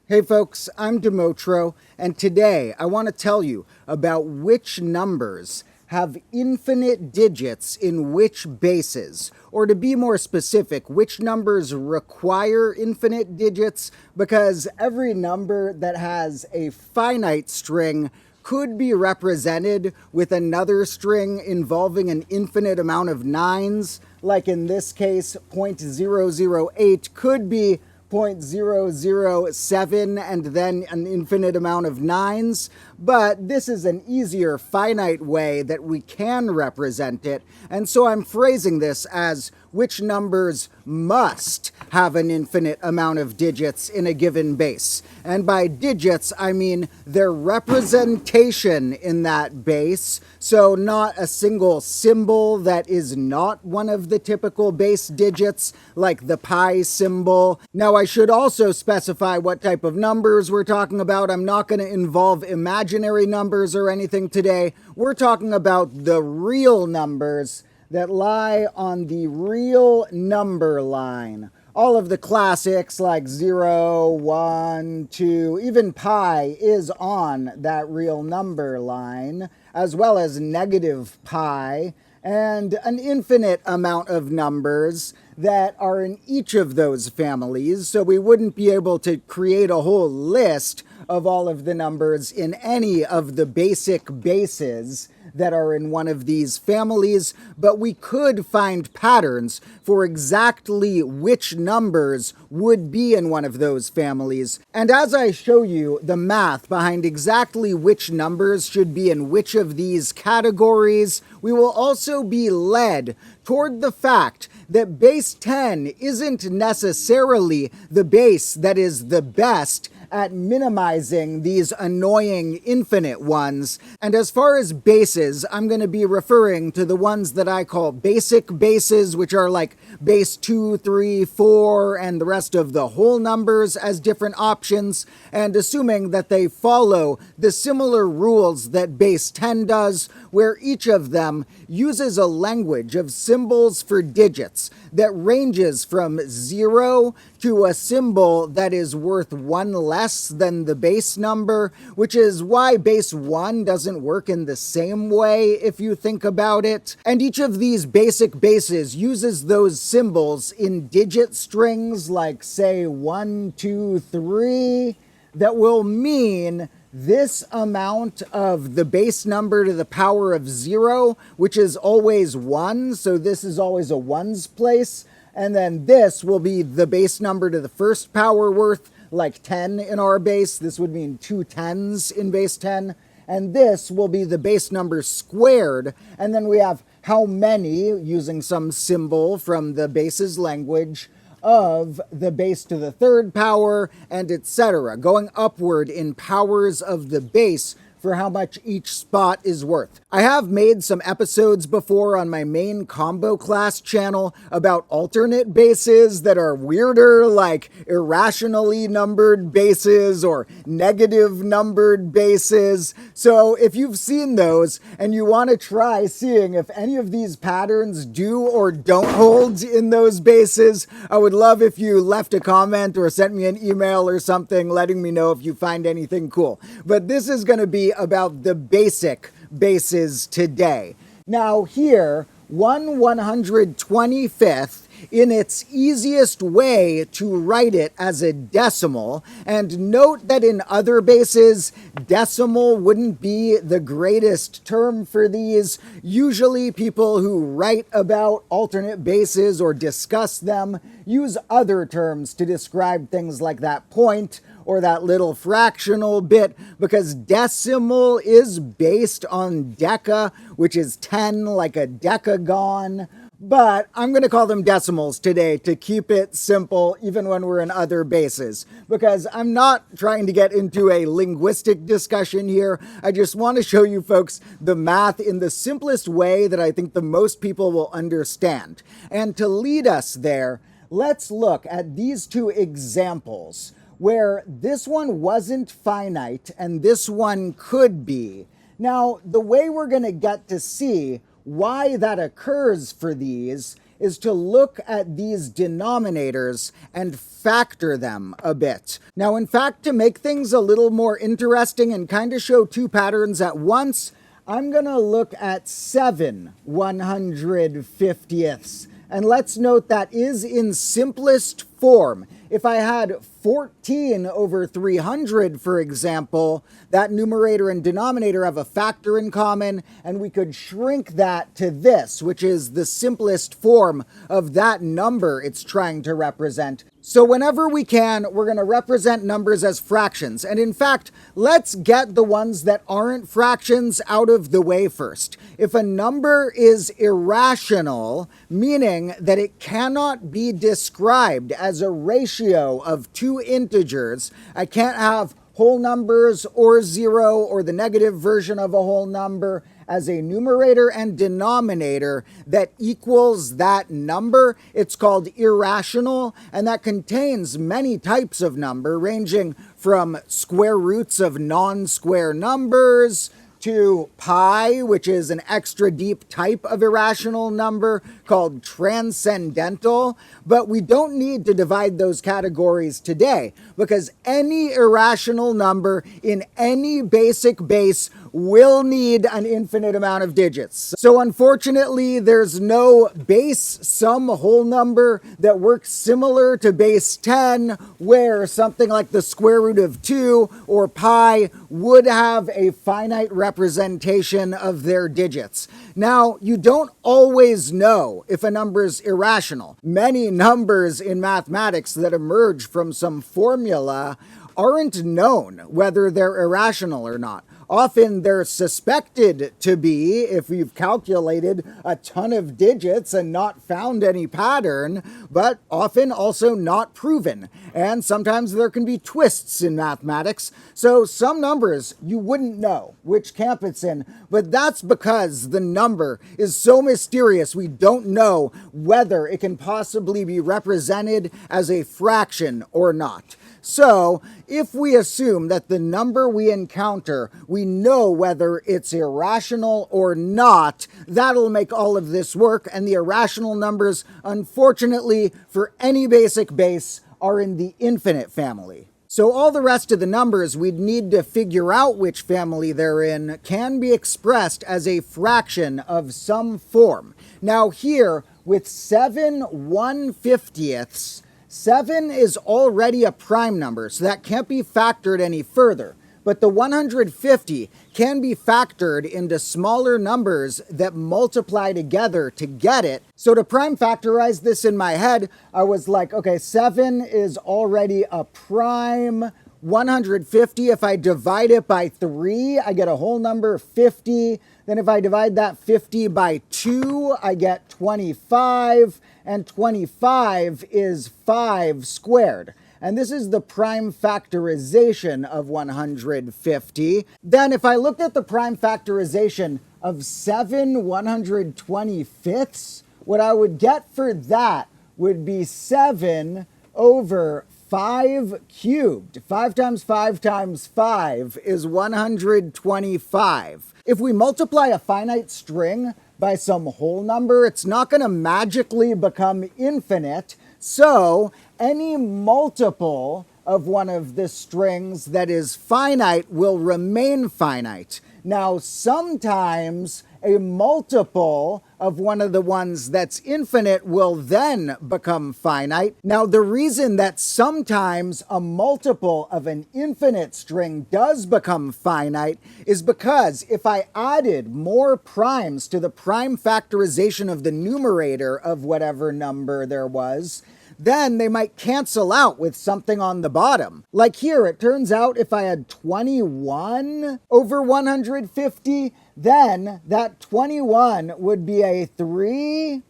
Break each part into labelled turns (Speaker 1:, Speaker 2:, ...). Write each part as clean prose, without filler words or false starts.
Speaker 1: Hey folks, I'm Demotro, and today I want to tell you about which numbers have infinite digits in which bases, or to be more specific, which numbers require infinite digits, because every number that has a finite string could be represented with another string involving an infinite amount of nines, like in this case, 0.008 could be 0.007 and then an infinite amount of nines, but this is an easier finite way that we can represent it, and so I'm phrasing this as which numbers must have an infinite amount of digits in a given base. And by digits, I mean their representation in that base, so not a single symbol that is not one of the typical base digits, like the pi symbol. Now, I should also specify what type of numbers we're talking about. I'm not going to involve imaginary numbers or anything today. We're talking about the real numbers that lie on the real number line. All of the classics like 0, 1, 2, even pi is on that real number line, as well as negative pi, and an infinite amount of numbers that are in each of those families, so we wouldn't be able to create a whole list of all of the numbers in any of the basic bases that are in one of these families, but we could find patterns for exactly which numbers would be in one of those families. And as I show you the math behind exactly which numbers should be in which of these categories, we will also be led toward the fact that base 10 isn't necessarily the base that is the best at minimizing these annoying infinite ones. And as far as bases, I'm going to be referring to the ones that I call basic bases, which are like base 2, 3, 4, and the rest of the whole numbers as different options, and assuming that they follow the similar rules that base 10 does, where each of them uses a language of symbols for digits that ranges from 0 to a symbol that is worth 1 less than the base number, which is why base 1 doesn't work in the same way if you think about it. And each of these basic bases uses those symbols in digit strings like, say, 1, 2, 3, that will mean this amount of the base number to the power of 0, which is always 1, so this is always a ones place, and then this will be the base number to the first power worth, like 10 in our base. This would mean 2 tens in base 10, and this will be the base number squared, and then we have how many, using some symbol from the base's language, of the base to the third power, and etc., going upward in powers of the base for how much each spot is worth. I have made some episodes before on my main combo class channel about alternate bases that are weirder, like irrationally numbered bases or negative numbered bases. So if you've seen those and you want to try seeing if any of these patterns do or don't hold in those bases, I would love if you left a comment or sent me an email or something letting me know if you find anything cool. But this is going to be about the basic bases today. Now here, 1/125th, in its easiest way to write it as a decimal, and note that in other bases, decimal wouldn't be the greatest term for these. Usually people who write about alternate bases or discuss them use other terms to describe things like that point or that little fractional bit, because decimal is based on deca, which is 10, like a decagon. But I'm going to call them decimals today to keep it simple, even when we're in other bases, because I'm not trying to get into a linguistic discussion here. I just want to show you folks the math in the simplest way that I think the most people will understand. And to lead us there, let's look at these two examples where this one wasn't finite and this one could be. Now, the way we're going to get to see why that occurs for these is to look at these denominators and factor them a bit. Now, in fact, to make things a little more interesting and kind of show two patterns at once, I'm going to look at 7 150ths. And let's note that is in simplest form. If I had 14 over 300, for example, that numerator and denominator have a factor in common, and we could shrink that to this, which is the simplest form of that number it's trying to represent. So whenever we can, we're going to represent numbers as fractions. And in fact, let's get the ones that aren't fractions out of the way first. If a number is irrational, meaning that it cannot be described as a ratio of two integers, I can't have whole numbers or zero or the negative version of a whole number as a numerator and denominator that equals that number. It's called irrational, and that contains many types of number, ranging from square roots of non-square numbers to pi, which is an extra deep type of irrational number called transcendental. But we don't need to divide those categories today, because any irrational number in any basic base will need an infinite amount of digits. So unfortunately, there's no base sum whole number that works similar to base 10, where something like the square root of 2 or pi would have a finite representation of their digits. Now, you don't always know if a number is irrational. Many numbers in mathematics that emerge from some formula aren't known whether they're irrational or not. Often they're suspected to be if you've calculated a ton of digits and not found any pattern, but often also not proven. And sometimes there can be twists in mathematics. So some numbers you wouldn't know which camp it's in, but that's because the number is so mysterious we don't know whether it can possibly be represented as a fraction or not. So, if we assume that the number we encounter, we know whether it's irrational or not, that'll make all of this work, and the irrational numbers, unfortunately, for any basic base, are in the infinite family. So all the rest of the numbers we'd need to figure out which family they're in can be expressed as a fraction of some form. Now here, with 7 150ths, 7 is already a prime number, so that can't be factored any further. But the 150 can be factored into smaller numbers that multiply together to get it. So to prime factorize this in my head, I was like, okay, 7 is already a prime 150. If I divide it by 3, I get a whole number, 50. Then if I divide that 50 by 2, I get 25. And 25 is 5 squared. And this is the prime factorization of 150. Then if I looked at the prime factorization of 7 125ths, what I would get for that would be 7 over 5 cubed. 5 times 5 times 5 is 125. If we multiply a finite string by some whole number, it's not going to magically become infinite. So any multiple of one of the strings that is finite will remain finite. Now, sometimes a multiple of one of the ones that's infinite will then become finite. Now, the reason that sometimes a multiple of an infinite string does become finite is because if I added more primes to the prime factorization of the numerator of whatever number there was, then they might cancel out with something on the bottom. Like here, it turns out if I had 21 over 150, then that 21 would be a 3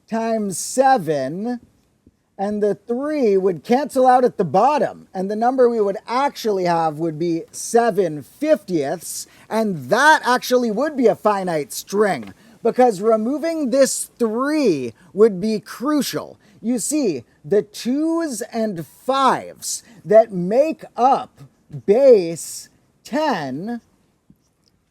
Speaker 1: times 7, and the 3 would cancel out at the bottom, and the number we would actually have would be 7/50ths, and that actually would be a finite string, because removing this 3 would be crucial. You see, the 2's and 5's that make up base 10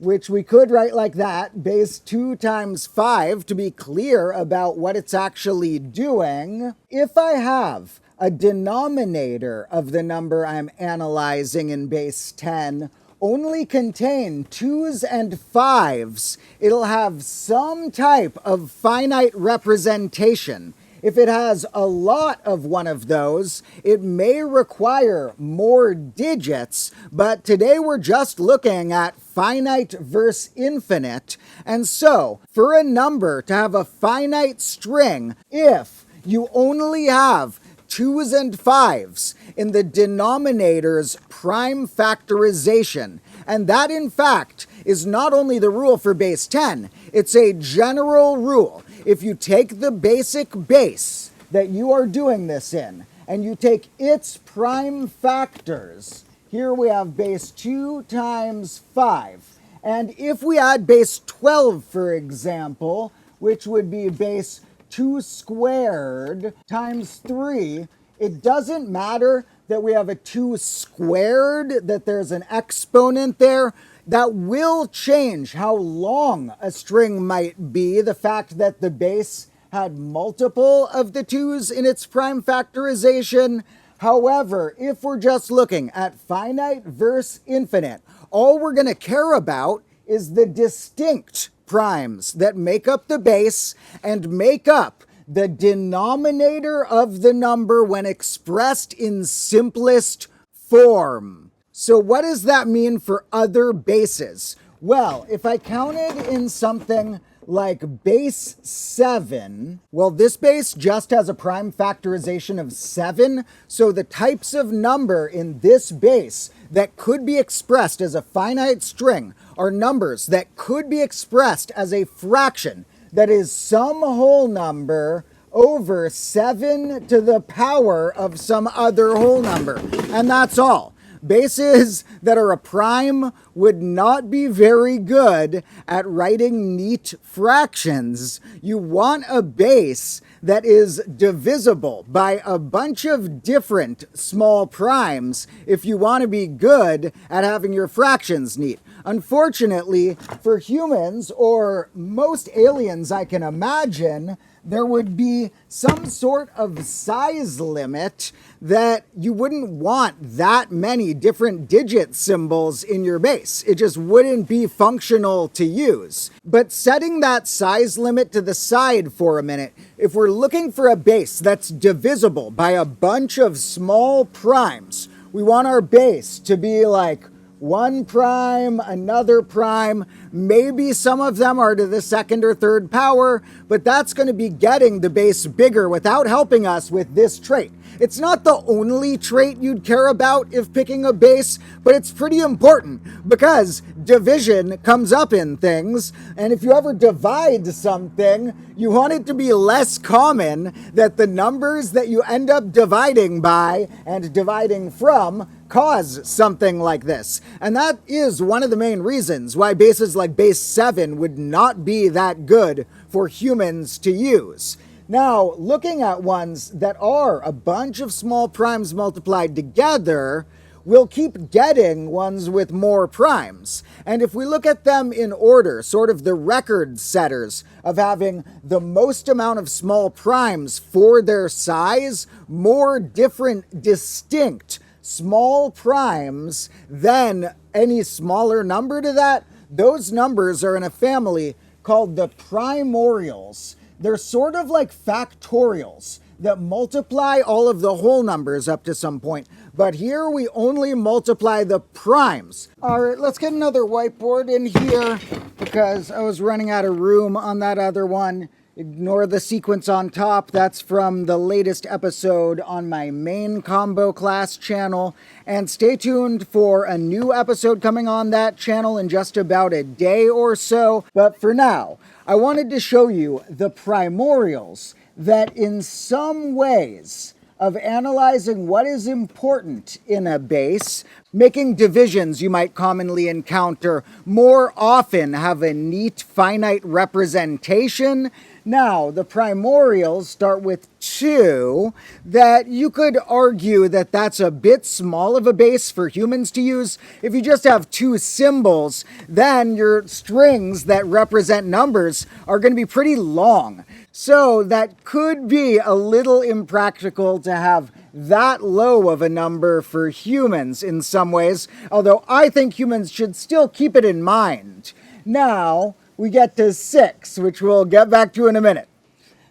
Speaker 1: which we could write like that, base 2 times 5, to be clear about what it's actually doing. If I have a denominator of the number I'm analyzing in base 10 only contain 2's and 5's, it'll have some type of finite representation. If it has a lot of one of those, it may require more digits, but today we're just looking at finite versus infinite. And so, for a number to have a finite string, if you only have 2's and 5's in the denominator's prime factorization. And that, in fact, is not only the rule for base 10, it's a general rule. If you take the basic base that you are doing this in, and you take its prime factors, here we have base 2 times 5. And if we add base 12, for example, which would be base 2 squared times 3, it doesn't matter that we have a 2 squared, that there's an exponent there. That will change how long a string might be, the fact that the base had multiple of the 2's in its prime factorization. However, if we're just looking at finite versus infinite, all we're going to care about is the distinct primes that make up the base and make up the denominator of the number when expressed in simplest form. So what does that mean for other bases? Well, if I counted in something like base 7, well, this base just has a prime factorization of 7, so the types of number in this base that could be expressed as a finite string are numbers that could be expressed as a fraction, that is some whole number over 7 to the power of some other whole number. And that's all. Bases that are a prime would not be very good at writing neat fractions. You want a base that is divisible by a bunch of different small primes if you want to be good at having your fractions neat. Unfortunately, for humans, or most aliens I can imagine, there would be some sort of size limit that you wouldn't want that many different digit symbols in your base. It just wouldn't be functional to use. But setting that size limit to the side for a minute, if we're looking for a base that's divisible by a bunch of small primes, we want our base to be like one prime, another prime, maybe some of them are to the second or third power, but that's going to be getting the base bigger without helping us with this trait. It's not the only trait you'd care about if picking a base, but it's pretty important because division comes up in things, and if you ever divide something, you want it to be less common that the numbers that you end up dividing by and dividing from cause something like this. And that is one of the main reasons why bases like base 7 would not be that good for humans to use. Now, looking at ones that are a bunch of small primes multiplied together, we'll keep getting ones with more primes. And if we look at them in order, sort of the record setters of having the most amount of small primes for their size, more different, distinct small primes than any smaller number to that, those numbers are in a family called the Primorials. They're sort of like factorials that multiply all of the whole numbers up to some point. But here we only multiply the primes. All right, let's get another whiteboard in here because I was running out of room on that other one. Ignore the sequence on top. That's from the latest episode on my main combo class channel. And stay tuned for a new episode coming on that channel in just about a day or so. But for now, I wanted to show you the primorials that in some ways of analyzing what is important in a base, making divisions you might commonly encounter more often have a neat finite representation, Now, the primorials start with 2, that you could argue that that's a bit small of a base for humans to use. If you just have 2 symbols, then your strings that represent numbers are going to be pretty long. So that could be a little impractical to have that low of a number for humans in some ways, although I think humans should still keep it in mind. Now, we get to 6, which we'll get back to in a minute.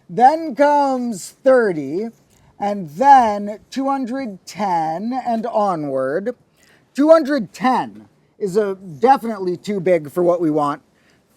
Speaker 1: Then comes 30, and then 210 and onward. 210 is definitely too big for what we want.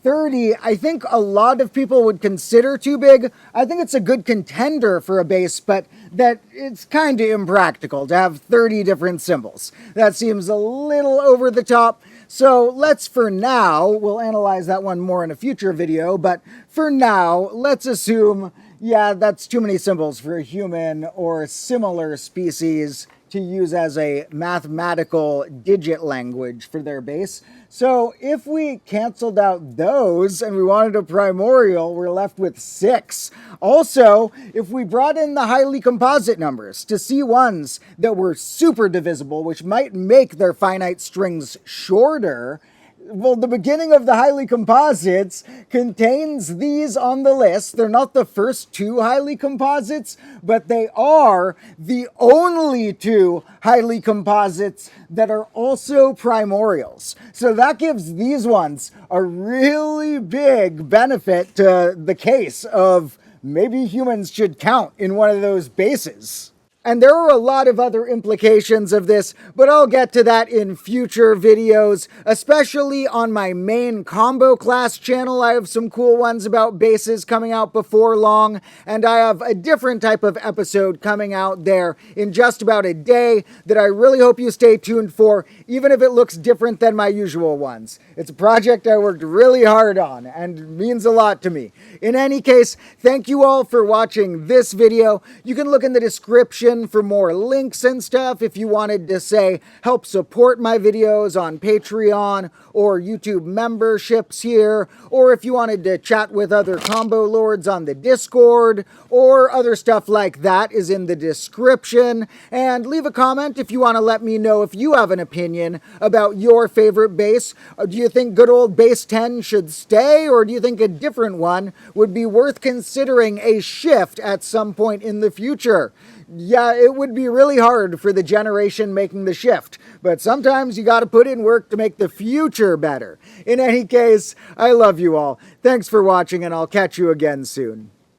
Speaker 1: 30, I think a lot of people would consider too big. I think it's a good contender for a base, but that it's kind of impractical to have 30 different symbols. That seems a little over the top. So let's, for now, we'll analyze that one more in a future video, but for now, let's assume, yeah, that's too many symbols for a human or similar species to use as a mathematical digit language for their base. So if we canceled out those and we wanted a primorial, we're left with 6. Also, if we brought in the highly composite numbers to see ones that were super divisible, which might make their finite strings shorter, well, the beginning of the highly composites contains these on the list. They're not the first 2 highly composites, but they are the only 2 highly composites that are also primorials. So that gives these ones a really big benefit to the case of maybe humans should count in one of those bases. And there are a lot of other implications of this, but I'll get to that in future videos, especially on my main combo class channel. I have some cool ones about bases coming out before long, and I have a different type of episode coming out there in just about a day that I really hope you stay tuned for, even if it looks different than my usual ones. It's a project I worked really hard on and means a lot to me. In any case, thank you all for watching this video. You can look in the description for more links and stuff if you wanted to, say, help support my videos on Patreon or YouTube memberships here, or if you wanted to chat with other combo lords on the Discord, or other stuff like that is in the description. And leave a comment if you want to let me know if you have an opinion about your favorite base. Do you think good old base 10 should stay, or do you think a different one would be worth considering a shift at some point in the future? Yeah, it would be really hard for the generation making the shift, but sometimes you got to put in work to make the future better. In any case, I love you all. Thanks for watching, and I'll catch you again soon.